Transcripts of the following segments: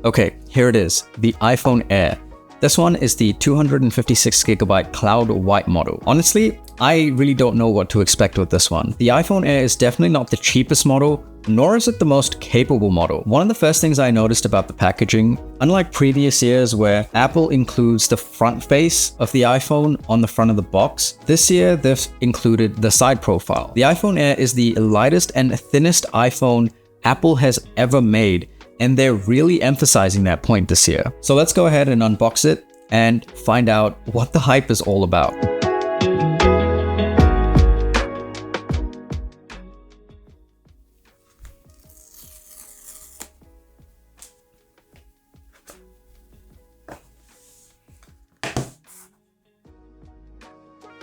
Okay, here it is, the iPhone Air. This one is the 256GB cloud white model. Honestly, I really don't know what to expect with this one. The iPhone Air is definitely not the cheapest model, nor is it the most capable model. One of the first things I noticed about the packaging, unlike previous years where Apple includes the front face of the iPhone on the front of the box, this year they've included the side profile. The iPhone Air is the lightest and thinnest iPhone Apple has ever made, and they're really emphasizing that point this year. So let's go ahead and unbox it and find out what the hype is all about.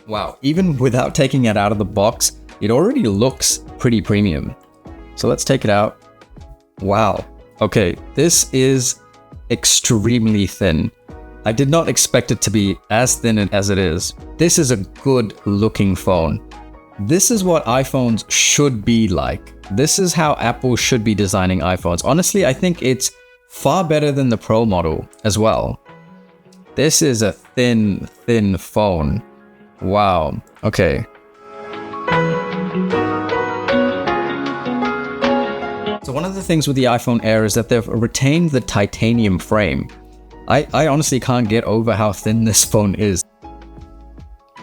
Wow, even without taking it out of the box, it already looks pretty premium. So let's take it out. Wow. Okay, this is extremely thin. I did not expect it to be as thin as it is. This is a good looking phone. This is what iPhones should be like. This is how Apple should be designing iPhones. Honestly, I think it's far better than the Pro model as well. This is a thin phone. Wow. Okay. So one of the things with the iPhone Air is that they've retained the titanium frame. I honestly can't get over how thin this phone is.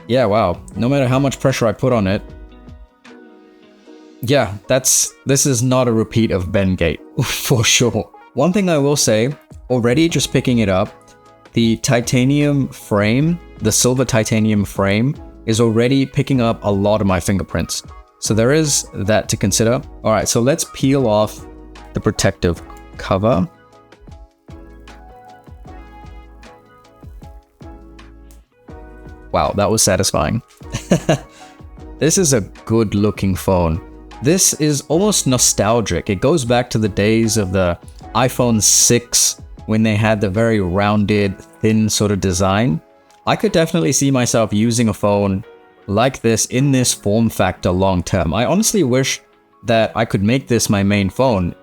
Yeah, wow. No matter how much pressure I put on it. Yeah, this is not a repeat of Bengate, for sure. One thing I will say, already just picking it up, the titanium frame, the silver titanium frame, is already picking up a lot of my fingerprints. So there is that to consider. All right, so let's peel off the protective cover. Wow, that was satisfying. This is a good looking phone. This is almost nostalgic. It goes back to the days of the iPhone 6 when they had the very rounded, thin sort of design. I could definitely see myself using a phone like this in this form factor long term. I honestly wish that I could make this my main phone.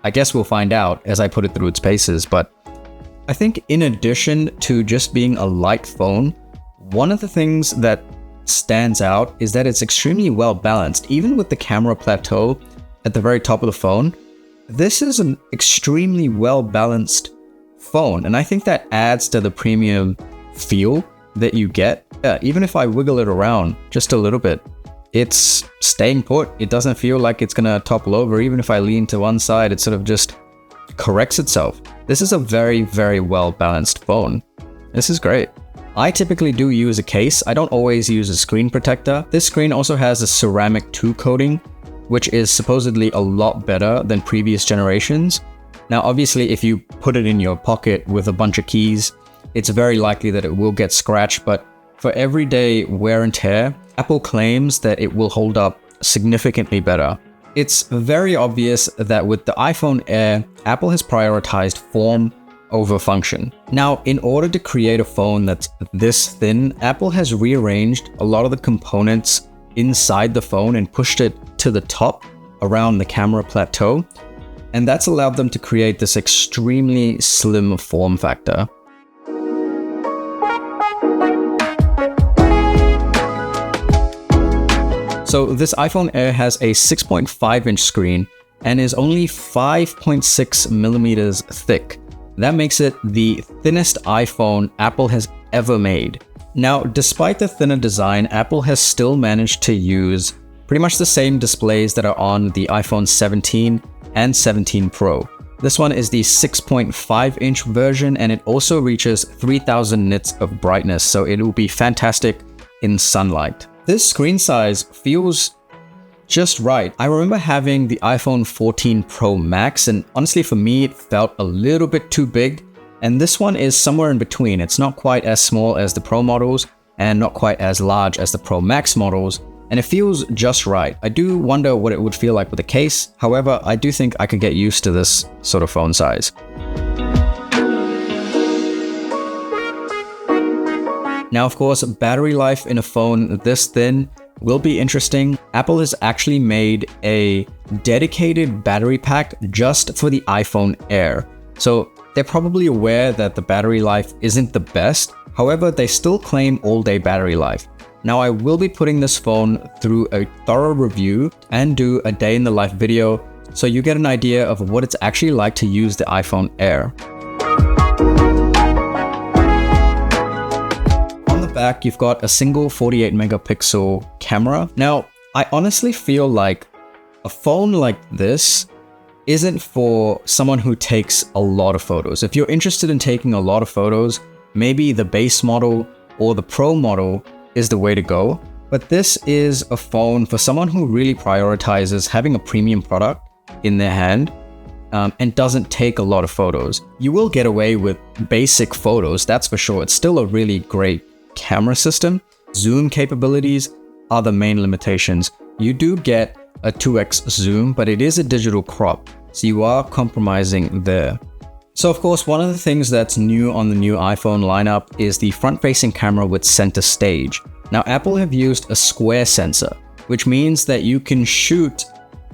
I guess we'll find out as I put it through its paces, but I think in addition to just being a light phone, one of the things that stands out is that it's extremely well balanced. Even with the camera plateau at the very top of the phone, this is an extremely well balanced phone, and I think that adds to the premium feel that you get. Even if I wiggle it around just a little bit, it's staying put. It doesn't feel like it's gonna topple over. Even if I lean to one side, it sort of just corrects itself. This is a very, very well balanced phone. This is great. I typically do use a case. I don't always use a screen protector. This screen also has a ceramic 2 coating, which is supposedly a lot better than previous generations. Now, obviously, if you put it in your pocket with a bunch of keys, it's very likely that it will get scratched, but for everyday wear and tear, Apple claims that it will hold up significantly better. It's very obvious that with the iPhone Air, Apple has prioritized form over function. Now, in order to create a phone that's this thin, Apple has rearranged a lot of the components inside the phone and pushed it to the top around the camera plateau, and that's allowed them to create this extremely slim form factor. So this iPhone Air has a 6.5-inch screen and is only 5.6 millimeters thick. That makes it the thinnest iPhone Apple has ever made. Now, despite the thinner design, Apple has still managed to use pretty much the same displays that are on the iPhone 17 and 17 Pro. This one is the 6.5-inch version, and it also reaches 3000 nits of brightness, so it will be fantastic in sunlight. This screen size feels just right. I remember having the iPhone 14 Pro Max, and honestly for me it felt a little bit too big, and this one is somewhere in between. It's not quite as small as the Pro models and not quite as large as the Pro Max models, and it feels just right. I do wonder what it would feel like with a case. However, I do think I could get used to this sort of phone size. Now, of course, battery life in a phone this thin will be interesting. Apple has actually made a dedicated battery pack just for the iPhone Air. So They're probably aware that the battery life isn't the best. However, they still claim all-day battery life. Now, I will be putting this phone through a thorough review and do a day in the life video so you get an idea of what it's actually like to use the iPhone Air. On the back, you've got a single 48 megapixel camera. Now, I honestly feel like a phone like this isn't for someone who takes a lot of photos. If you're interested in taking a lot of photos, maybe the base model or the Pro model is the way to go. But this is a phone for someone who really prioritizes having a premium product in their hand and doesn't take a lot of photos. You will get away with basic photos, that's for sure. It's still a really great camera system. Zoom capabilities are the main limitations. You do get a 2x zoom, but it is a digital crop, so you are compromising there. So of course, one of the things that's new on the new iPhone lineup is the front-facing camera with center stage. Now, Apple have used a square sensor, which means that you can shoot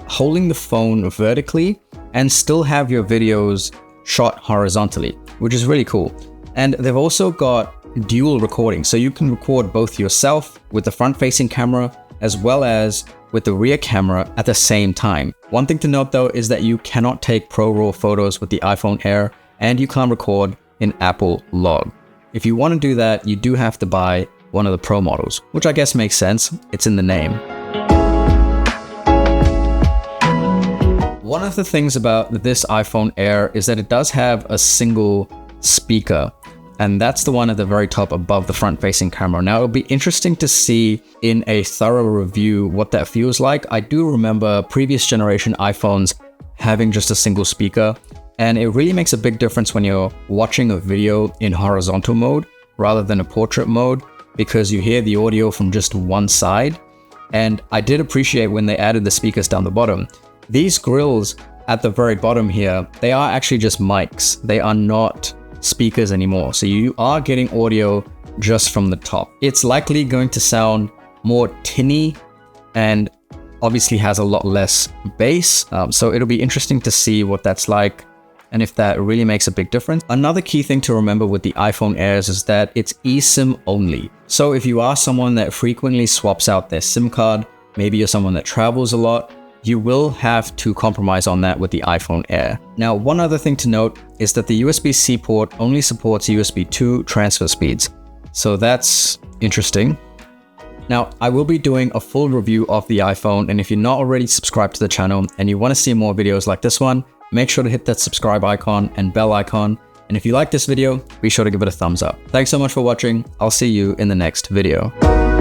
holding the phone vertically and still have your videos shot horizontally, which is really cool. And they've also got dual recording, so you can record both yourself with the front-facing camera as well as with the rear camera at the same time. One thing to note though is that you cannot take ProRAW photos with the iPhone Air, and you can't record in Apple Log. If you want to do that, you do have to buy one of the Pro models, which I guess makes sense. It's in the name. One of the things about this iPhone Air is that it does have a single speaker, and that's the one at the very top above the front-facing camera. Now, it'll be interesting to see in a thorough review what that feels like. I do remember previous generation iPhones having just a single speaker, and it really makes a big difference when you're watching a video in horizontal mode rather than a portrait mode, because you hear the audio from just one side. And I did appreciate when they added the speakers down the bottom. These grills at the very bottom here, they are actually just mics. They are not speakers anymore. So you are getting audio just from the top. It's likely going to sound more tinny and obviously has a lot less bass. So it'll be interesting to see what that's like and if that really makes a big difference. Another key thing to remember with the iPhone Airs is that it's eSIM only. So if you are someone that frequently swaps out their SIM card, maybe you're someone that travels a lot, you will have to compromise on that with the iPhone Air. Now, one other thing to note is that the USB-C port only supports USB 2 transfer speeds. So that's interesting. Now, I will be doing a full review of the iPhone, and if you're not already subscribed to the channel and you want to see more videos like this one, make sure to hit that subscribe icon and bell icon. And if you like this video, be sure to give it a thumbs up. Thanks so much for watching. I'll see you in the next video.